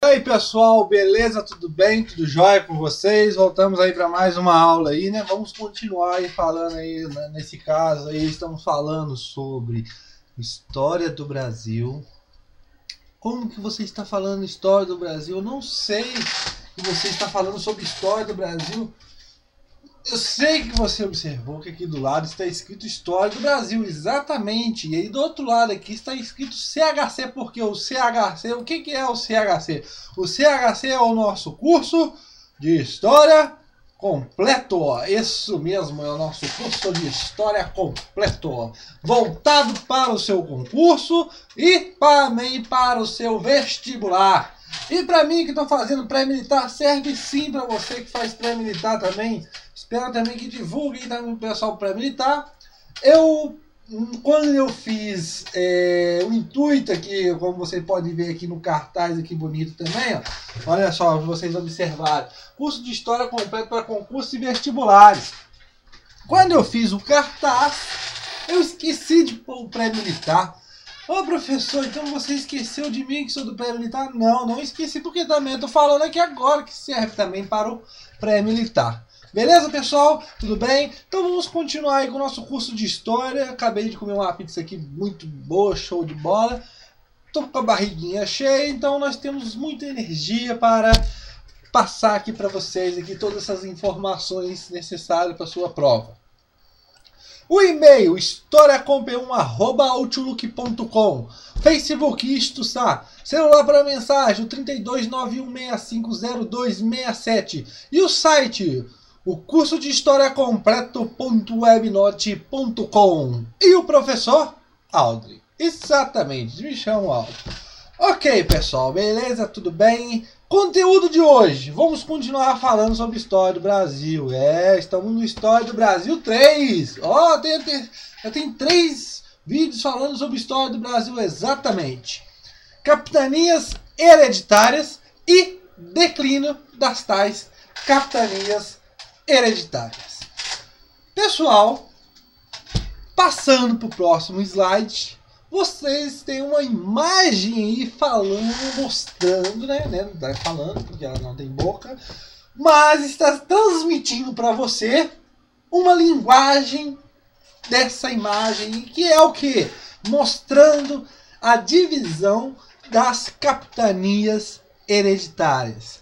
E aí pessoal, beleza? Tudo bem? Tudo jóia com vocês? Voltamos aí para mais uma aula aí, né? Vamos continuar aí falando aí, né? Nesse caso aí estamos falando sobre história do Brasil. Como que você está falando história do Brasil? Eu não sei que você está falando sobre história do Brasil. Eu sei que você observou que aqui do lado está escrito História do Brasil, exatamente. E aí do outro lado aqui está escrito CHC, porque o CHC, o que é o CHC? O CHC é o nosso curso de História completo. Isso mesmo, é o nosso curso de História completo. Voltado para o seu concurso e também para o seu vestibular. E para mim que estou fazendo pré-militar, serve sim para você que faz pré-militar também. Espero também que divulguem também o pessoal pré-militar. Quando eu fiz o intuito aqui, como vocês podem ver aqui no cartaz aqui bonito também, ó, olha só, vocês observarem, curso de História completo para concursos e vestibulares. Quando eu fiz o cartaz, eu esqueci de pôr o pré-militar. Ô professor, então você esqueceu de mim que sou do pré-militar? Não, não esqueci, porque também eu tô falando aqui agora que serve também para o pré-militar. Beleza, pessoal? Tudo bem? Então vamos continuar aí com o nosso curso de História. Acabei de comer uma pizza aqui muito boa, show de bola. Tô com a barriguinha cheia, então nós temos muita energia para passar aqui para vocês aqui todas essas informações necessárias para a sua prova. O e-mail historiacomp1@outlook.com. Facebook, isto está. Celular para mensagem, 3291650267. E o site, o curso de História completo.webnote.com. E o professor Aldri. Exatamente, me chamo Aldri. Ok, pessoal, beleza? Tudo bem? Conteúdo de hoje, vamos continuar falando sobre História do Brasil. Estamos no História do Brasil 3. Ó, eu tenho 3 vídeos falando sobre História do Brasil, exatamente. Capitanias hereditárias e declínio das tais capitanias hereditárias. Pessoal, passando para o próximo slide, vocês têm uma imagem aí falando, mostrando, né? Não está falando porque ela não tem boca, mas está transmitindo para você uma linguagem dessa imagem, que é o que? Mostrando a divisão das capitanias hereditárias.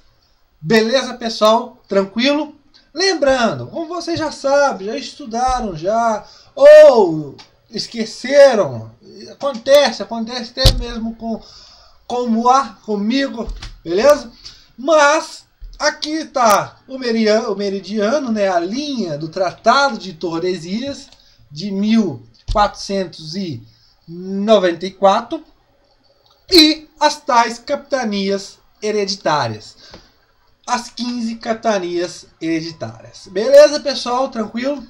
Beleza, pessoal? Tranquilo? Lembrando, como vocês já sabem, já estudaram, já, ou esqueceram, acontece até mesmo comigo, beleza? Mas aqui está o meridiano, né, a linha do Tratado de Tordesilhas de 1494 e as tais capitanias hereditárias. As 15 capitanias hereditárias. Beleza, pessoal? Tranquilo?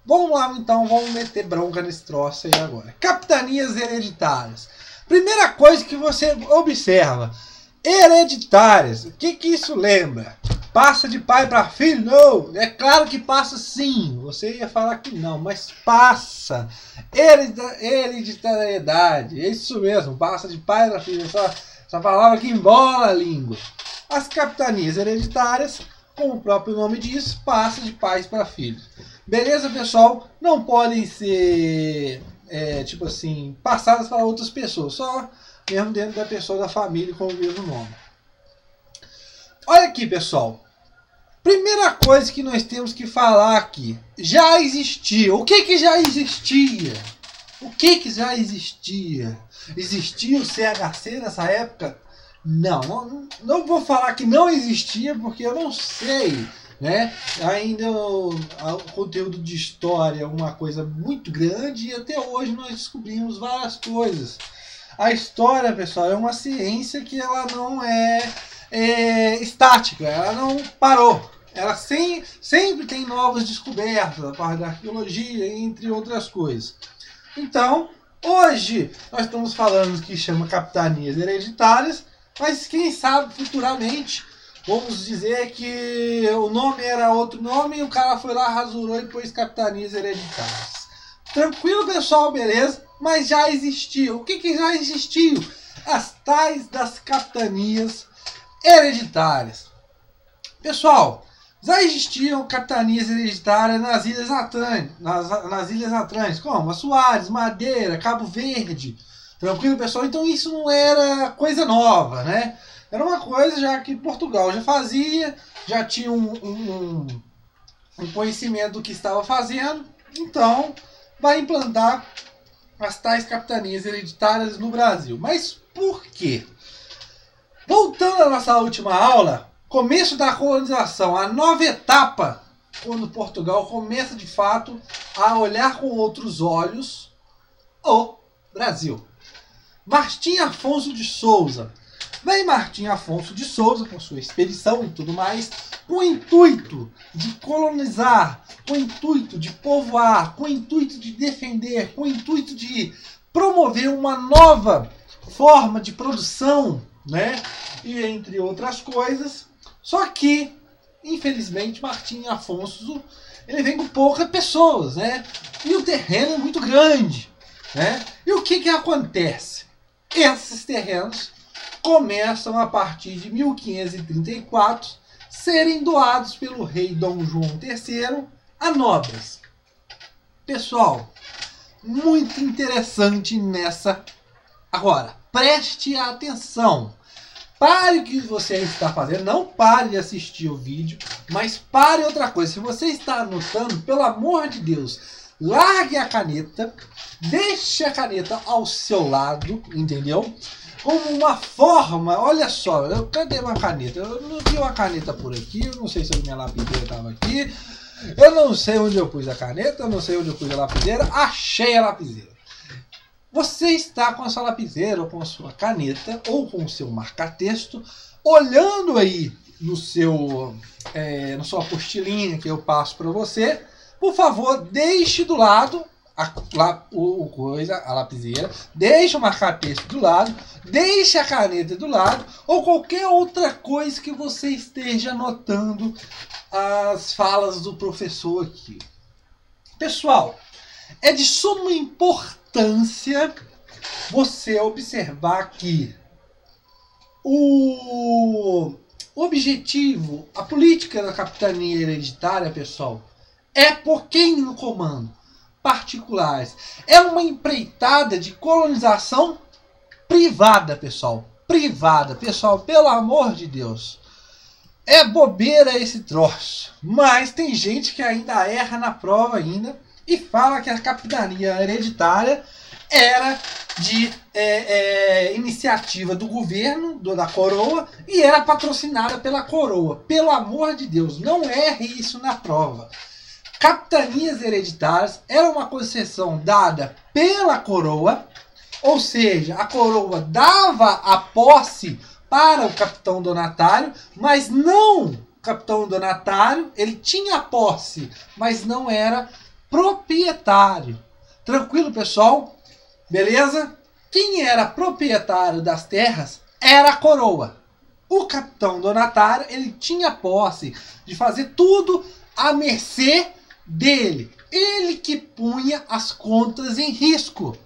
Vamos lá, então. Vamos meter bronca nesse troço aí agora. Capitanias hereditárias. Primeira coisa que você observa. Hereditárias. O que isso lembra? Passa de pai para filho? Não. É claro que passa sim. Você ia falar que não, mas passa. Hereditariedade. É isso mesmo. Passa de pai para filho. Essa palavra que embola a língua. As capitanias hereditárias, como o próprio nome diz, passa de pais para filhos. Beleza, pessoal? Não podem ser, tipo assim, passadas para outras pessoas. Só mesmo dentro da pessoa da família com o mesmo nome. Olha aqui, pessoal. Primeira coisa que nós temos que falar aqui. Já existia. O que já existia? O que já existia? Existia o CHC nessa época? Não vou falar que não existia, porque eu não sei, né? Ainda o conteúdo de história é uma coisa muito grande e até hoje nós descobrimos várias coisas. A história, pessoal, é uma ciência que ela não é estática, ela não parou. Ela sempre tem novas descobertas, a parte da arqueologia, entre outras coisas. Então, hoje nós estamos falando que chama capitanias hereditárias, mas quem sabe futuramente, vamos dizer que o nome era outro nome e o cara foi lá, rasurou e pôs capitanias hereditárias. Tranquilo, pessoal, beleza? Mas já existiu. O que já existiu? As tais das capitanias hereditárias. Pessoal, já existiam capitanias hereditárias nas Ilhas Atlânticas, como Açores, Madeira, Cabo Verde. Tranquilo, pessoal? Então isso não era coisa nova, né? Era uma coisa já que Portugal já fazia, já tinha um conhecimento do que estava fazendo, então vai implantar as tais capitanias hereditárias no Brasil. Mas por quê? Voltando à nossa última aula, começo da colonização, a nova etapa, quando Portugal começa de fato a olhar com outros olhos o Brasil. Martim Afonso de Souza. Vem Martim Afonso de Souza com sua expedição e tudo mais, com o intuito de colonizar, com o intuito de povoar, com o intuito de defender, com o intuito de promover uma nova forma de produção, né? E entre outras coisas. Só que, infelizmente, Martim Afonso ele vem com poucas pessoas, né? E o terreno é muito grande, né? E o que acontece? Esses terrenos começam a partir de 1534 serem doados pelo rei Dom João III a nobres. Pessoal, muito interessante nessa. Agora, preste atenção. Pare o que você está fazendo, não pare de assistir o vídeo, mas pare outra coisa. Se você está anotando, pelo amor de Deus, largue a caneta, deixe a caneta ao seu lado, entendeu? Como uma forma, olha só, cadê uma caneta? Eu não vi uma caneta por aqui, eu não sei se a minha lapideira estava aqui, eu não sei onde eu pus a caneta, eu não sei onde eu pus a lapideira, achei a lapideira. Você está com a sua lapiseira, ou com a sua caneta, ou com o seu marca-texto, olhando aí no seu, na sua apostilinha que eu passo para você. Por favor, deixe do lado a lapiseira, deixe o marca-texto do lado, deixe a caneta do lado, ou qualquer outra coisa que você esteja anotando as falas do professor aqui. Pessoal, é de suma importância você observar que o objetivo, a política da capitania hereditária, pessoal, é por quem no comando? Particulares. É uma empreitada de colonização privada, pessoal. Privada, pessoal, pelo amor de Deus. É bobeira esse troço. Mas tem gente que ainda erra na prova ainda e fala que a capitania hereditária era de iniciativa do governo, da coroa, e era patrocinada pela coroa. Pelo amor de Deus, não erre isso na prova. Capitanias hereditárias era uma concessão dada pela coroa, ou seja, a coroa dava a posse para o capitão donatário, mas não o capitão donatário, ele tinha a posse, mas não era proprietário. Tranquilo, pessoal? Beleza? Quem era proprietário das terras era a coroa. O capitão donatário, ele tinha posse de fazer tudo à mercê dele. Ele que punha as contas em risco.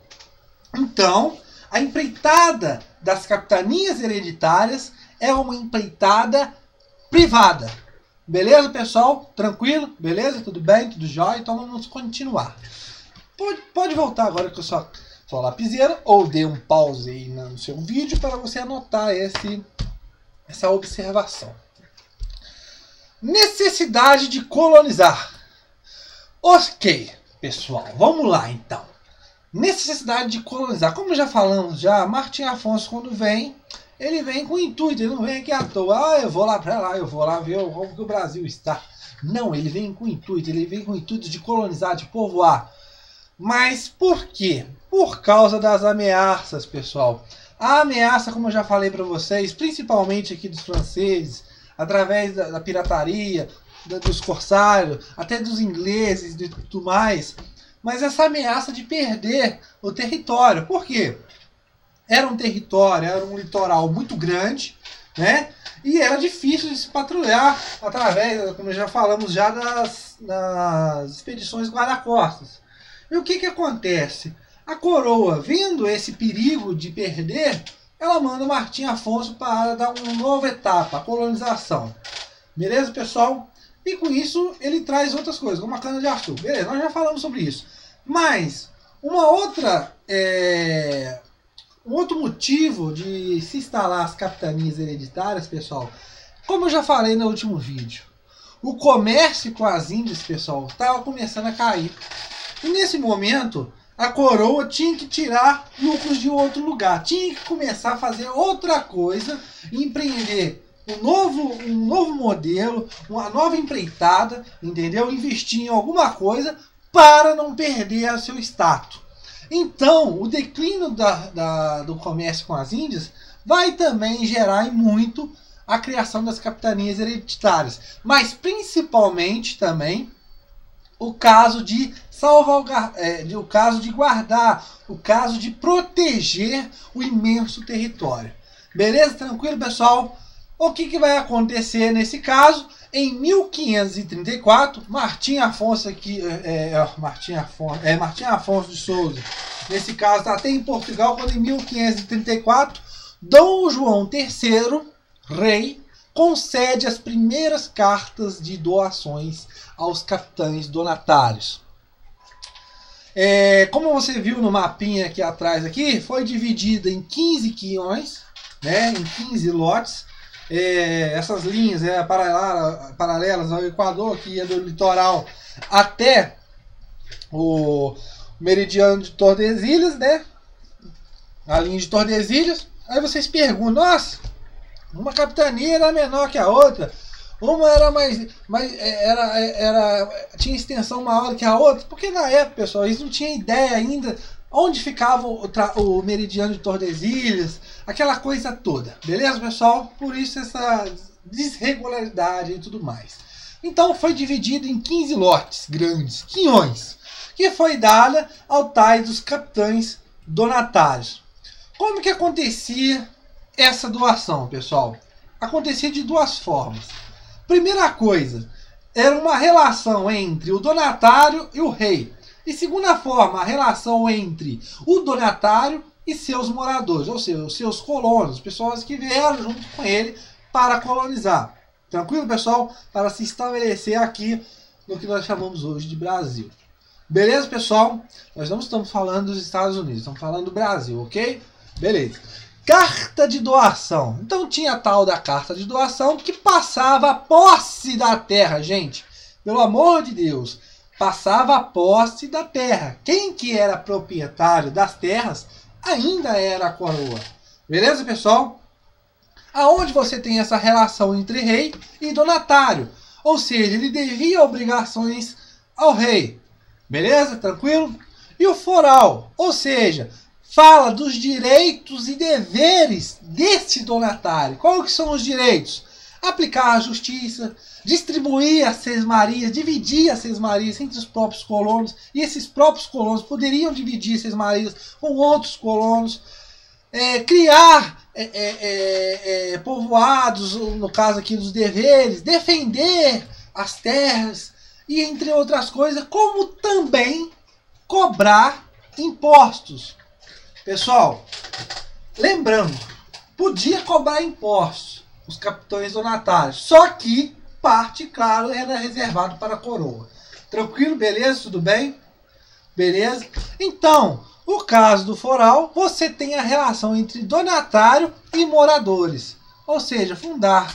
Então, a empreitada das capitanias hereditárias é uma empreitada privada. Beleza, pessoal? Tranquilo? Beleza? Tudo bem? Tudo jóia? Então vamos continuar. Pode voltar agora com a sua lapiseira ou dê um pause aí no seu vídeo para você anotar essa observação. Necessidade de colonizar. Ok, pessoal, vamos lá então. Necessidade de colonizar. Como já falamos, Martim Afonso, quando vem, ele vem com intuito, ele não vem aqui à toa. Ah, eu vou lá para lá, eu vou lá ver como que o Brasil está. Não, ele vem com intuito, de colonizar, de povoar. Mas por quê? Por causa das ameaças, pessoal. A ameaça, como eu já falei para vocês, principalmente aqui dos franceses, através da pirataria, dos corsários, até dos ingleses e tudo mais. Mas essa ameaça de perder o território. Por quê? Era um território, era um litoral muito grande, né? E era difícil de se patrulhar através, como já falamos, das expedições guarda-costas. E o que acontece? A coroa, vendo esse perigo de perder ela manda Martim Afonso para dar uma nova etapa, a colonização. Beleza, pessoal? E com isso ele traz outras coisas, como a cana-de-açúcar. Beleza, nós já falamos sobre isso. Mas um outro motivo de se instalar as capitanias hereditárias, pessoal, como eu já falei no último vídeo, o comércio com as Índias, pessoal, estava começando a cair. E nesse momento, a coroa tinha que tirar lucros de outro lugar, tinha que começar a fazer outra coisa, empreender um novo modelo, uma nova empreitada, entendeu? Investir em alguma coisa para não perder seu status. Então, o declínio do comércio com as Índias vai também gerar em muito a criação das capitanias hereditárias, mas principalmente também o caso de o caso de guardar, o caso de proteger o imenso território. Beleza? Tranquilo, pessoal? O que vai acontecer nesse caso? Em 1534, Martim Afonso de Souza, nesse caso está até em Portugal, quando em 1534, Dom João III, rei, concede as primeiras cartas de doações aos capitães donatários. Como você viu no mapinha aqui atrás, foi dividida em 15 quiões, né, em 15 lotes. Essas linhas paralelas ao Equador, que ia do litoral até o meridiano de Tordesilhas, né? A linha de Tordesilhas. Aí vocês perguntam, nossa, uma capitania era menor que a outra, uma era tinha extensão maior que a outra, porque na época, pessoal, eles não tinham ideia ainda onde ficava o meridiano de Tordesilhas, aquela coisa toda. Beleza, pessoal? Por isso essa desregularidade e tudo mais. Então foi dividido em 15 lotes grandes, quiões, que foi dada ao tais dos capitães donatários. Como que acontecia essa doação, pessoal? Acontecia de duas formas. Primeira coisa, era uma relação entre o donatário e o rei. E segunda forma, a relação entre o donatário e seus moradores, ou seja, os seus colonos, pessoas que vieram junto com ele para colonizar. Tranquilo, pessoal? Para se estabelecer aqui no que nós chamamos hoje de Brasil. Beleza, pessoal? Nós não estamos falando dos Estados Unidos, estamos falando do Brasil, ok? Beleza. Carta de doação. Então tinha a tal da carta de doação que passava a posse da terra, gente. Pelo amor de Deus. Passava a posse da terra. Quem que era proprietário das terras ainda era a coroa. Beleza, pessoal? Aonde você tem essa relação entre rei e donatário. Ou seja, ele devia obrigações ao rei. Beleza? Tranquilo? E o foral. Ou seja, fala dos direitos e deveres desse donatário. Quais que são os direitos? Aplicar a justiça, distribuir as sesmarias, dividir as sesmarias entre os próprios colonos, e esses próprios colonos poderiam dividir sesmarias com outros colonos, criar povoados, no caso aqui dos deveres, defender as terras, e entre outras coisas, como também cobrar impostos. Pessoal, lembrando, podia cobrar impostos os capitães donatários, só que parte, claro, era reservado para a coroa. Tranquilo? Beleza? Tudo bem? Beleza? Então, o caso do foral, você tem a relação entre donatário e moradores. Ou seja, fundar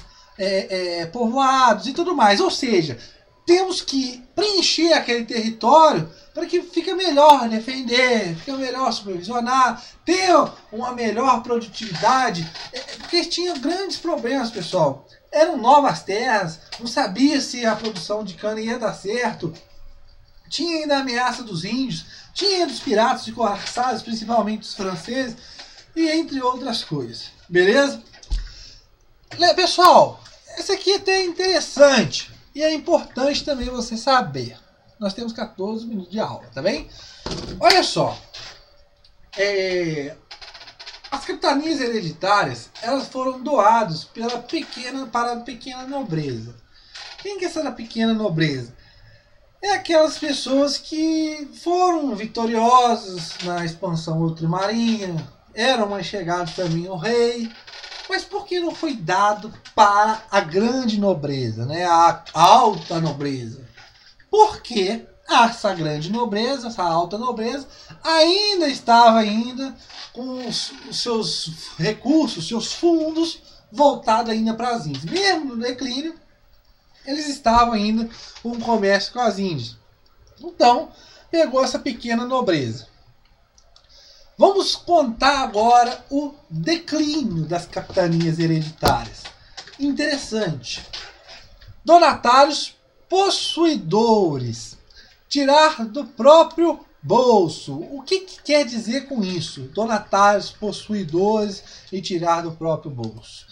povoados e tudo mais. Ou seja, temos que preencher aquele território para que fique melhor defender, fique melhor supervisionar, ter uma melhor produtividade, porque tinha grandes problemas, pessoal. Eram novas terras, não sabia se a produção de cana ia dar certo, tinha ainda a ameaça dos índios, tinha dos piratas, de corsares, principalmente dos franceses, e entre outras coisas. Beleza? Pessoal, esse aqui é até interessante. E é importante também você saber. Nós temos 14 minutos de aula, tá bem? Olha só. As capitanias hereditárias, elas foram doadas para a pequena nobreza. Quem que é essa pequena nobreza? É aquelas pessoas que foram vitoriosas na expansão ultramarina, eram mais chegados também ao rei, mas por que não foi dado para a grande nobreza, né? A alta nobreza? Porque essa grande nobreza, essa alta nobreza, ainda estava com os seus recursos, seus fundos voltados ainda para as Índias. Mesmo no declínio, eles estavam ainda com o comércio com as Índias. Então, pegou essa pequena nobreza. Vamos contar agora o declínio das capitanias hereditárias. Interessante. Donatários possuidores. Tirar do próprio bolso. O que quer dizer com isso? Donatários possuidores e tirar do próprio bolso.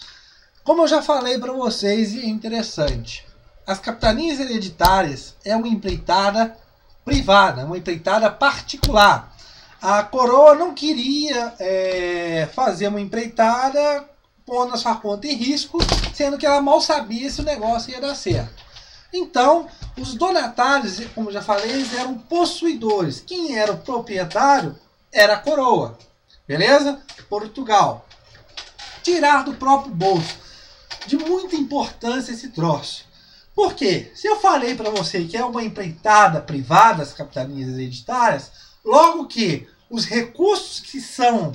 Como eu já falei para vocês, e é interessante. As capitanias hereditárias é uma empreitada privada, uma empreitada particular. A coroa não queria fazer uma empreitada pondo a sua conta em risco, sendo que ela mal sabia se o negócio ia dar certo. Então, os donatários, como já falei, eles eram possuidores. Quem era o proprietário era a coroa. Beleza? Portugal. Tirar do próprio bolso. De muita importância esse troço. Por quê? Se eu falei para você que é uma empreitada privada, as capitanias hereditárias, logo que os recursos que são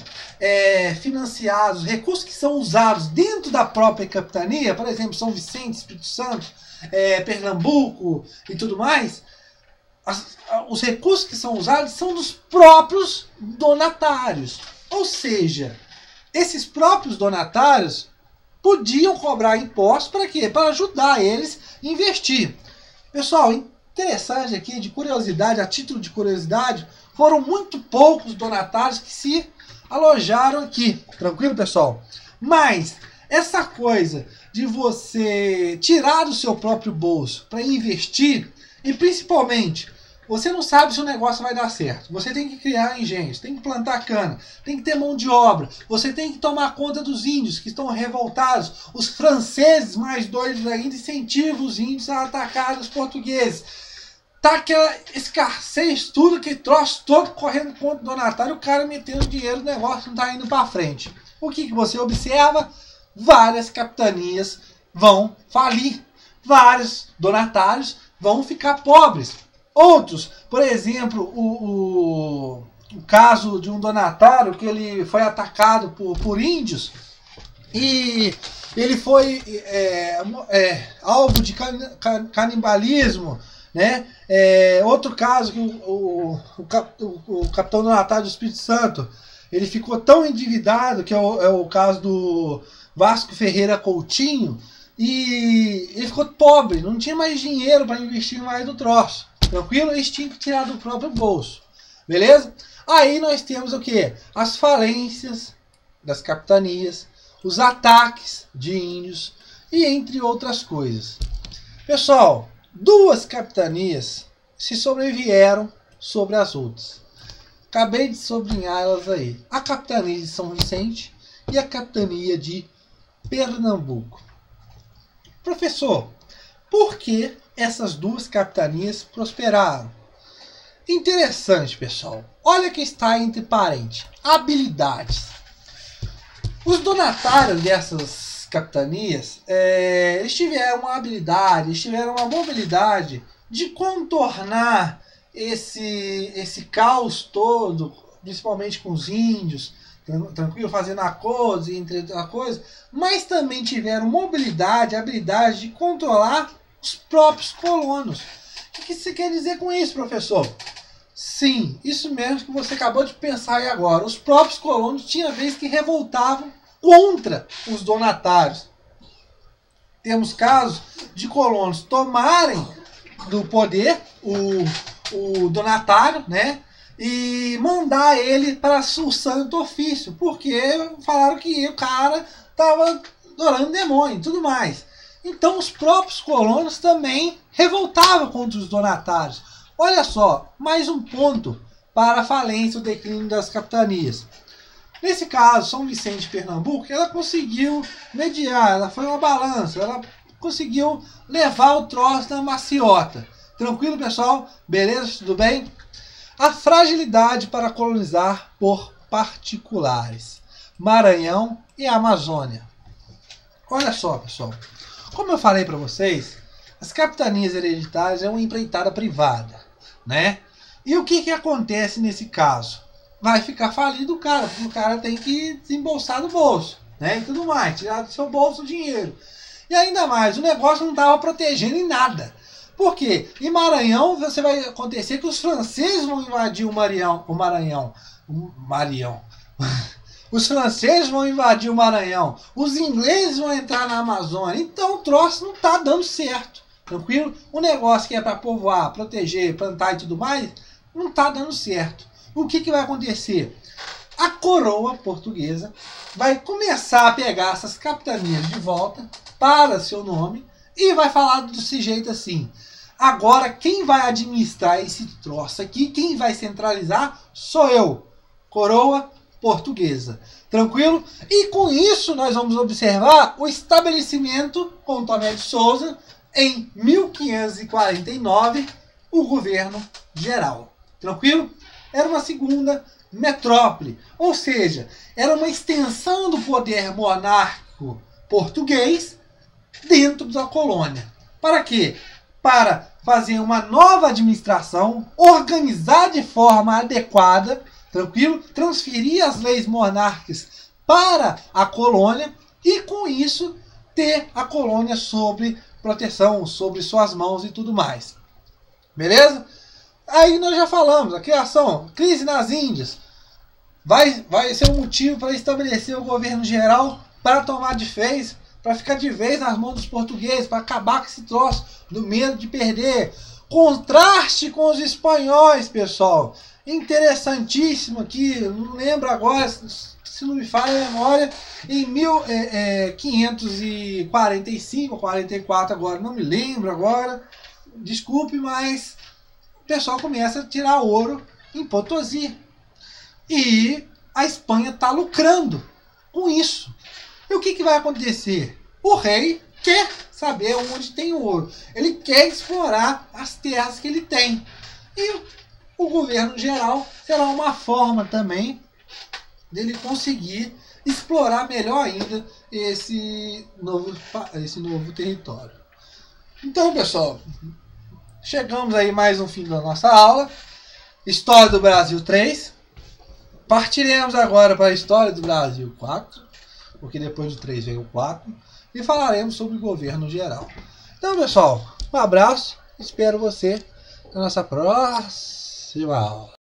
financiados, os recursos que são usados dentro da própria capitania, por exemplo, São Vicente, Espírito Santo, Pernambuco e tudo mais, os recursos que são usados são dos próprios donatários. Ou seja, esses próprios donatários podiam cobrar impostos para quê? Para ajudar eles a investir. Pessoal, interessante aqui, de curiosidade, a título de curiosidade, foram muito poucos donatários que se alojaram aqui. Tranquilo, pessoal? Mas essa coisa de você tirar do seu próprio bolso para investir, e principalmente, você não sabe se o negócio vai dar certo. Você tem que criar engenhos, tem que plantar cana, tem que ter mão de obra, você tem que tomar conta dos índios que estão revoltados. Os franceses, mais doidos ainda, incentivam os índios a atacar os portugueses. Tá aquela escassez, tudo que troço todo correndo contra o donatário, o cara metendo dinheiro, o negócio não tá indo para frente. O que você observa? Várias capitanias vão falir, vários donatários vão ficar pobres. Outros, por exemplo, o caso de um donatário que ele foi atacado por índios e ele foi alvo de canibalismo, né? Outro caso que o capitão donatário do Espírito Santo, ele ficou tão endividado, que é o caso do Vasco Ferreira Coutinho, e ele ficou pobre, não tinha mais dinheiro para investir mais no troço. Tranquilo? Eles tinham que tirar do próprio bolso. Beleza? Aí nós temos o que? As falências das capitanias, os ataques de índios e entre outras coisas. Pessoal, duas capitanias se sobrevieram sobre as outras. Acabei de sublinhá-las aí. A capitania de São Vicente e a capitania de Pernambuco. Professor, por que essas duas capitanias prosperaram? Interessante, pessoal. Olha que está entre parênteses. Habilidades. Os donatários dessas capitanias, eles tiveram uma habilidade, eles tiveram uma mobilidade de contornar esse caos todo, principalmente com os índios, tranquilo, fazendo acordos entre outras coisas, mas também tiveram mobilidade, habilidade de controlar os próprios colonos. O que você quer dizer com isso, professor? Sim, isso mesmo que você acabou de pensar aí agora. Os próprios colonos tinham vezes que revoltavam contra os donatários. Temos casos de colonos tomarem do poder o donatário, né? E mandar ele para o santo ofício, porque falaram que o cara estava adorando demônio e tudo mais. Então os próprios colonos também revoltavam contra os donatários. Olha só, mais um ponto para a falência e o declínio das capitanias. Nesse caso, São Vicente e Pernambuco, ela conseguiu mediar, ela foi uma balança, ela conseguiu levar o troço na maciota. Tranquilo, pessoal? Beleza? Tudo bem? A fragilidade para colonizar por particulares: Maranhão e Amazônia. Olha só, pessoal. Como eu falei para vocês, as capitanias hereditárias é uma empreitada privada, né? E o que acontece nesse caso? Vai ficar falido o cara, porque o cara tem que desembolsar do bolso, né? E tudo mais, tirar do seu bolso o dinheiro. E ainda mais, o negócio não estava protegendo em nada. Por quê? Em Maranhão, você vai acontecer que os franceses vão invadir o Maranhão. Os franceses vão invadir o Maranhão. Os ingleses vão entrar na Amazônia. Então o troço não está dando certo. Tranquilo? O negócio que é para povoar, proteger, plantar e tudo mais, não está dando certo. O que vai acontecer? A coroa portuguesa vai começar a pegar essas capitanias de volta para seu nome e vai falar desse jeito assim: agora quem vai administrar esse troço aqui, quem vai centralizar, sou eu, coroa portuguesa. Tranquilo? E com isso nós vamos observar o estabelecimento com Tomé de Souza, em 1549, o governo geral. Tranquilo? Era uma segunda metrópole, ou seja, era uma extensão do poder monárquico português dentro da colônia. Para quê? Para fazer uma nova administração, organizar de forma adequada, tranquilo? Transferir as leis monárquicas para a colônia e, com isso, ter a colônia sob proteção, sobre suas mãos e tudo mais. Beleza? Aí nós já falamos, a criação, crise nas Índias, vai ser um motivo para estabelecer o governo geral para tomar de vez, para ficar de vez nas mãos dos portugueses, para acabar com esse troço do medo de perder. Contraste com os espanhóis, pessoal. Interessantíssimo aqui, não lembro agora, se não me falha a memória, em 1545 ou 44, agora não me lembro agora, desculpe, mas o pessoal começa a tirar ouro em Potosí. E a Espanha está lucrando com isso. E o que vai acontecer? O rei quer saber onde tem ouro. Ele quer explorar as terras que ele tem. E o governo geral será uma forma também dele conseguir explorar melhor ainda esse novo território. Então, pessoal, chegamos aí mais um fim da nossa aula. História do Brasil 3. Partiremos agora para a história do Brasil 4, porque depois do 3 vem o 4, e falaremos sobre o governo geral. Então, pessoal, um abraço, espero você na nossa próxima aula.